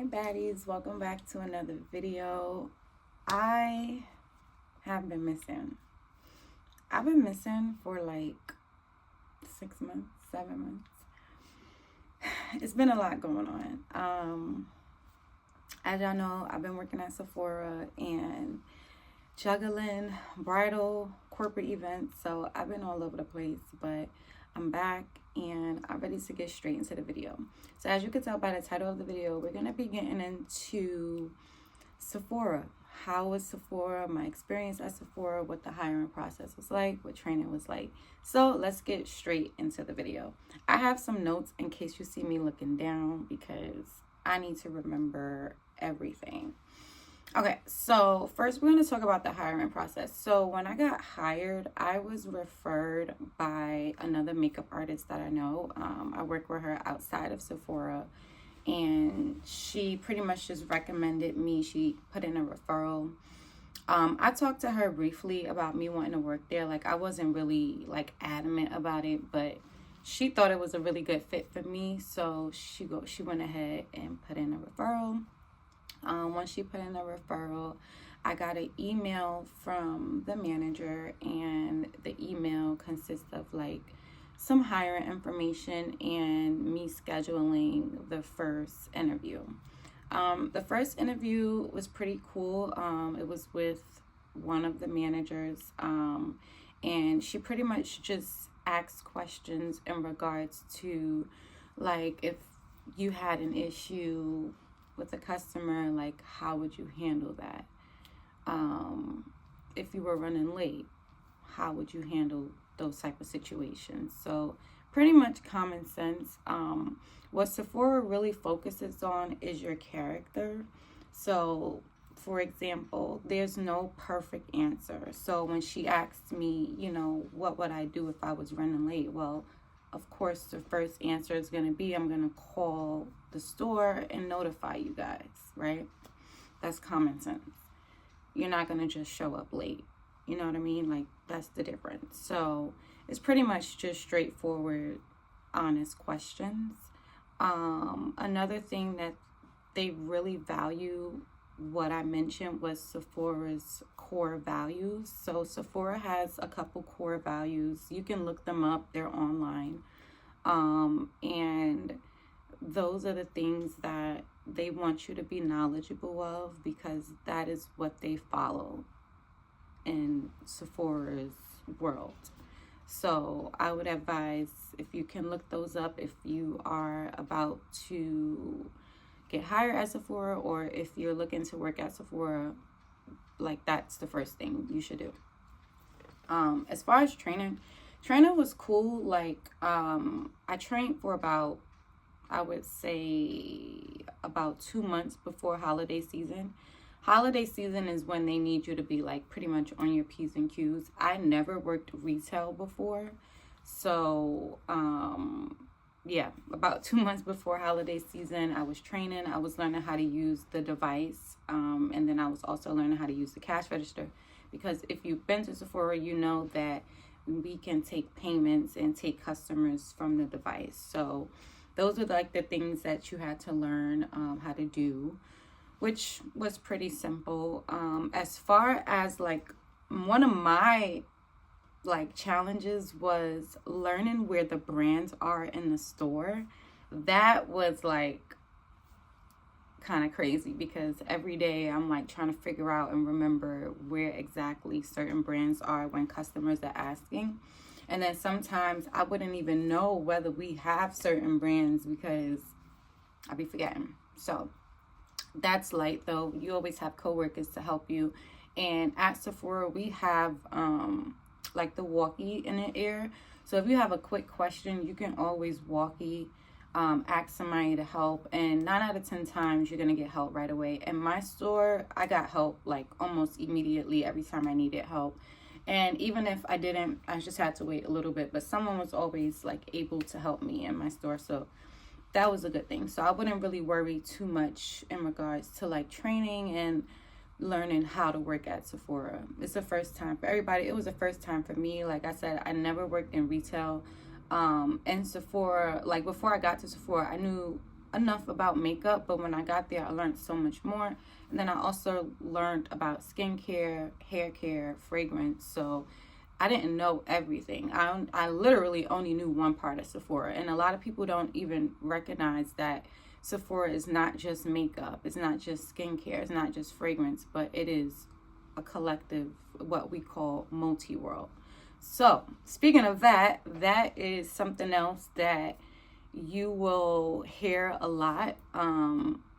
Hey baddies, welcome back to another video. I have been missing. I've been missing for like 6 months, 7 months. It's been a lot going on. As y'all know, I've been working at Sephora and juggling bridal corporate events, so I've been all over the place, but I'm back and I'm ready to get straight into the video. So as you can tell by the title of the video, we're going to be getting into Sephora. How was Sephora, my experience at Sephora, what the hiring process was like, what training was like. So let's get straight into the video. I have some notes in case you see me looking down because I need to remember everything. Okay, so first we're going to talk about the hiring process. So when I got hired, I was referred by another makeup artist that I know. I work with her outside of Sephora, and she pretty much just recommended me. She put in a referral. I talked to her briefly about me wanting to work there. Like, I wasn't really like adamant about it, but she thought it was a really good fit for me. So she went ahead and put in a referral. Once she put in a referral, I got an email from the manager, and the email consists of like some hiring information and me scheduling the first interview. The first interview was pretty cool. It was with one of the managers, and she pretty much just asked questions in regards to like if you had an issue with a customer, like how would you handle that? If you were running late, how would you handle those type of situations? So pretty much common sense. What Sephora really focuses on is your character. So for example, there's no perfect answer. So when she asked me, what would I do if I was running late? Well, of course, the first answer is going to be, I'm going to call the store and notify you guys, right? That's common sense. You're not going to just show up late. You know what I mean? Like, that's the difference. So it's pretty much just straightforward, honest questions. Another thing that they really value, what I mentioned, was Sephora's core values. So Sephora has a couple core values. You can look them up. They're online. And those are the things that they want you to be knowledgeable of, because that is what they follow in Sephora's world. So I would advise, if you can look those up, if you are about to get hired at Sephora, or if you're looking to work at Sephora, like that's the first thing you should do. As far as training was cool. Like, I trained for about, I would say about 2 months before holiday season. Holiday season is when they need you to be like pretty much on your P's and Q's. I never worked retail before. So, yeah, about 2 months before holiday season, I was training. I was learning how to use the device. And then I was also learning how to use the cash register. Because if you've been to Sephora, you know that we can take payments and take customers from the device. So those are like the things that you had to learn how to do, which was pretty simple. As far as like one of my like challenges was learning where the brands are in the store. That was like kind of crazy, because every day I'm like trying to figure out and remember where exactly certain brands are when customers are asking. And then sometimes I wouldn't even know whether we have certain brands because I'd be forgetting. So that's light though. You always have coworkers to help you. And at Sephora, we have like the walkie in the ear. So if you have a quick question, you can always walkie, ask somebody to help, and 9 out of 10 times you're gonna get help right away. In my store, I got help like almost immediately every time I needed help. And even if I didn't, I just had to wait a little bit, but someone was always like able to help me in my store. So that was a good thing. So I wouldn't really worry too much in regards to like training and learning how to work at Sephora. It's the first time for everybody. It was the first time for me. Like I said, I never worked in retail. And Sephora, like before I got to Sephora, I knew enough about makeup, but when I got there, I learned so much more. And then I also learned about skincare, hair care, fragrance. So I didn't know everything. I literally only knew one part of Sephora. And a lot of people don't even recognize that Sephora is not just makeup. It's not just skincare. It's not just fragrance, but it is a collective, what we call multi-world. So speaking of that, that is something else that you will hear a lot.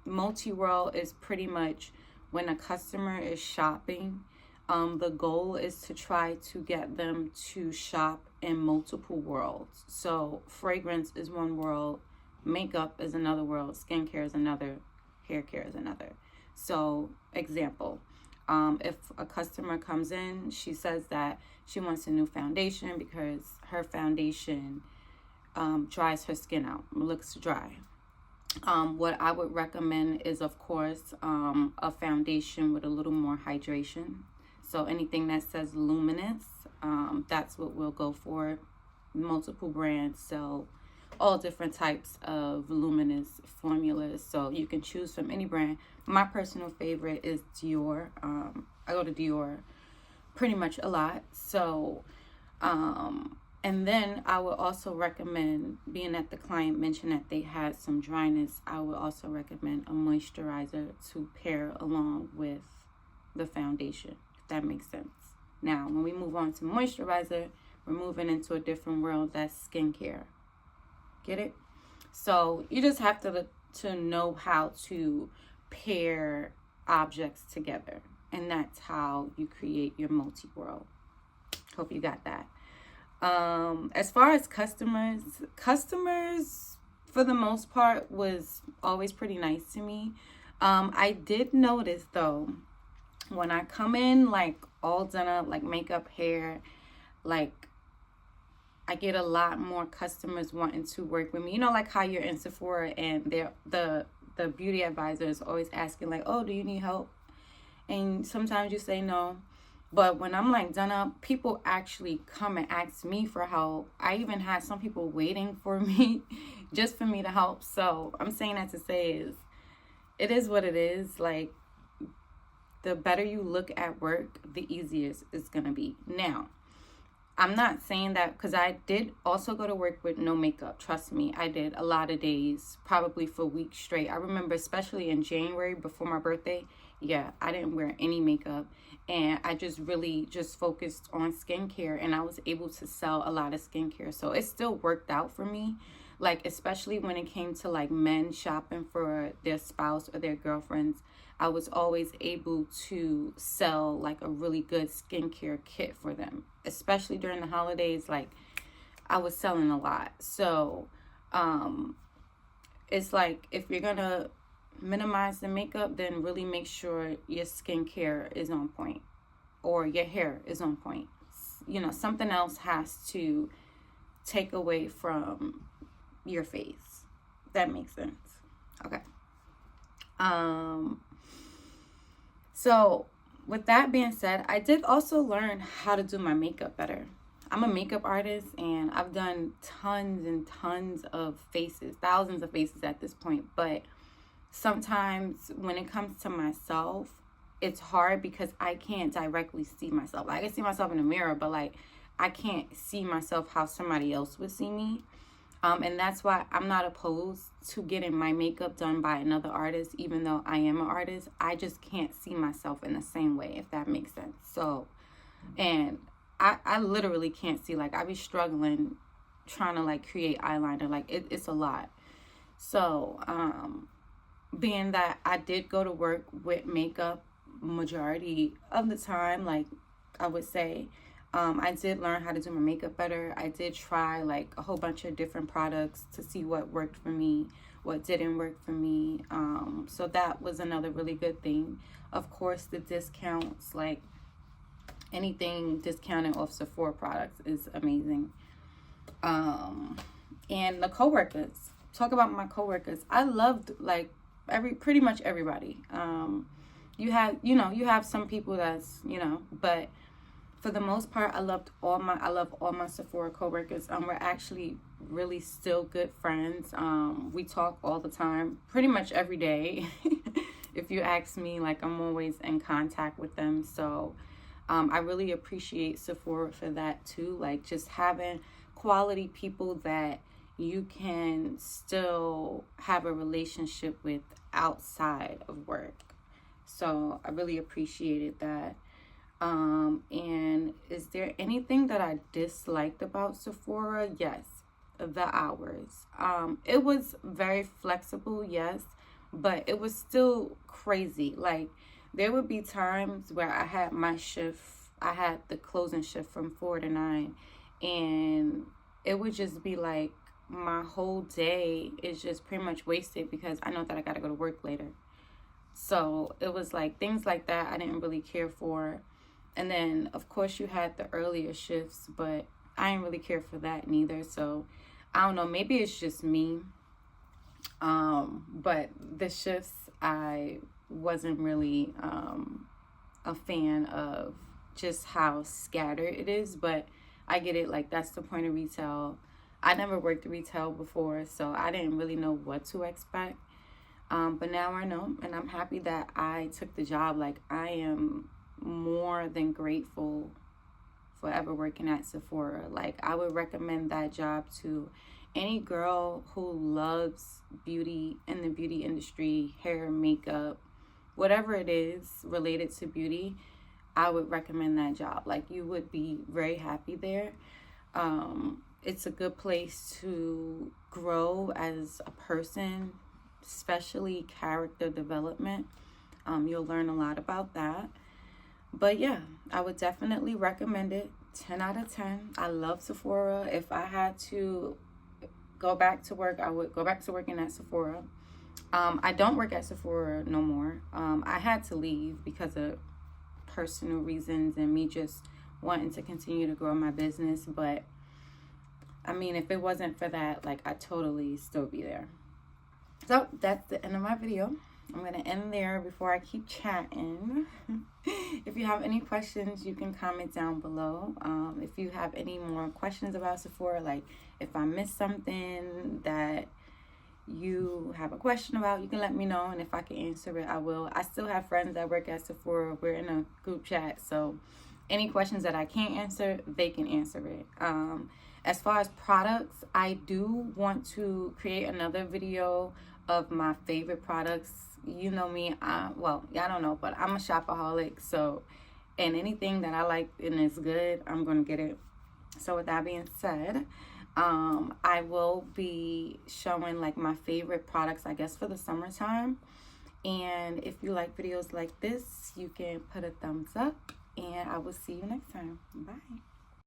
Multi-world is pretty much when a customer is shopping, the goal is to try to get them to shop in multiple worlds. So fragrance is one world, makeup is another world, skincare is another, hair care is another. So example, if a customer comes in, she says that she wants a new foundation because her foundation dries her skin out, looks dry. What I would recommend is, of course, a foundation with a little more hydration. So anything that says luminous, that's what we'll go for. Multiple brands sell all different types of luminous formulas, so you can choose from any brand. My personal favorite is Dior. I go to Dior pretty much a lot. So, and then I would also recommend, being that the client mentioned that they had some dryness, I would also recommend a moisturizer to pair along with the foundation, if that makes sense. Now, when we move on to moisturizer, we're moving into a different world. That's skincare. Get it? So you just have to know how to pair objects together. And that's how you create your multi-world. Hope you got that. As far as customers for the most part was always pretty nice to me. I did notice though, when I come in like all done up, like makeup, hair, like I get a lot more customers wanting to work with me. You know, like how you're in Sephora and the beauty advisor is always asking like, oh, do you need help? And sometimes you say no. But when I'm like done up, people actually come and ask me for help. I even had some people waiting for me just for me to help. So I'm saying that to say is, it is what it is. Like, the better you look at work, the easier it's going to be. Now, I'm not saying that, because I did also go to work with no makeup. Trust me, I did a lot of days, probably for weeks straight. I remember especially in January before my birthday, I didn't wear any makeup. And I just really just focused on skincare, and I was able to sell a lot of skincare. So it still worked out for me. Like, especially when it came to like men shopping for their spouse or their girlfriends, I was always able to sell like a really good skincare kit for them. Especially during the holidays, like I was selling a lot. So it's like, if you're gonna minimize the makeup, then really make sure your skincare is on point or your hair is on point. You know, something else has to take away from your face. That makes sense. Okay. So with that being said, I did also learn how to do my makeup better. I'm a makeup artist, and I've done tons and tons of faces, thousands of faces at this point. But sometimes when it comes to myself, it's hard because I can't directly see myself. I can see myself in the mirror, but like I can't see myself how somebody else would see me. And that's why I'm not opposed to getting my makeup done by another artist, even though I am an artist. I just can't see myself in the same way, if that makes sense. So, and I literally can't see. Like, I be struggling trying to like create eyeliner. Like it's a lot. So, being that I did go to work with makeup majority of the time, like I would say, I did learn how to do my makeup better. I did try like a whole bunch of different products to see what worked for me, what didn't work for me. So that was another really good thing. Of course, the discounts, like anything discounted off Sephora products is amazing. And the coworkers, talk about my coworkers. I loved like pretty much everybody. You have some people that's, but for the most part, I love all my Sephora coworkers. We're actually really still good friends. We talk all the time, pretty much every day. If you ask me, like, I'm always in contact with them. So I really appreciate Sephora for that too. Like, just having quality people that you can still have a relationship with outside of work. So I really appreciated that. And is there anything that I disliked about Sephora? Yes, the hours. It was very flexible, yes, but it was still crazy. Like, there would be times where I had the closing shift from 4 to 9, and it would just be like my whole day is just pretty much wasted because I know that I got to go to work later. So it was like things like that I didn't really care for. And then, of course, you had the earlier shifts, but I didn't really care for that neither. So I don't know, maybe it's just me. But the shifts, I wasn't really a fan of just how scattered it is. But I get it, like, that's the point of retail. I never worked retail before, so I didn't really know what to expect. But now I know, and I'm happy that I took the job. Like, I am more than grateful for ever working at Sephora. Like, I would recommend that job to any girl who loves beauty in the beauty industry, hair, makeup, whatever it is related to beauty. I would recommend that job. Like, you would be very happy there. It's a good place to grow as a person, especially character development. You'll learn a lot about that. But yeah, I would definitely recommend it. 10 out of 10. I love Sephora. If I had to go back to work, I would go back to working at Sephora. I don't work at Sephora no more. I had to leave because of personal reasons and me just wanting to continue to grow my business. But I mean, if it wasn't for that, like, I'd totally still be there. So that's the end of my video. I'm going to end there before I keep chatting. If you have any questions, you can comment down below. If you have any more questions about Sephora, like if I missed something that you have a question about, you can let me know. And if I can answer it, I will. I still have friends that work at Sephora. We're in a group chat. So any questions that I can't answer, they can answer it. As far as products, I do want to create another video of my favorite products. You know me, well, y'all don't know, but I'm a shopaholic. So, and anything that I like and is good, I'm going to get it. So with that being said, I will be showing like my favorite products, I guess, for the summertime. And if you like videos like this, you can put a thumbs up, and I will see you next time. Bye.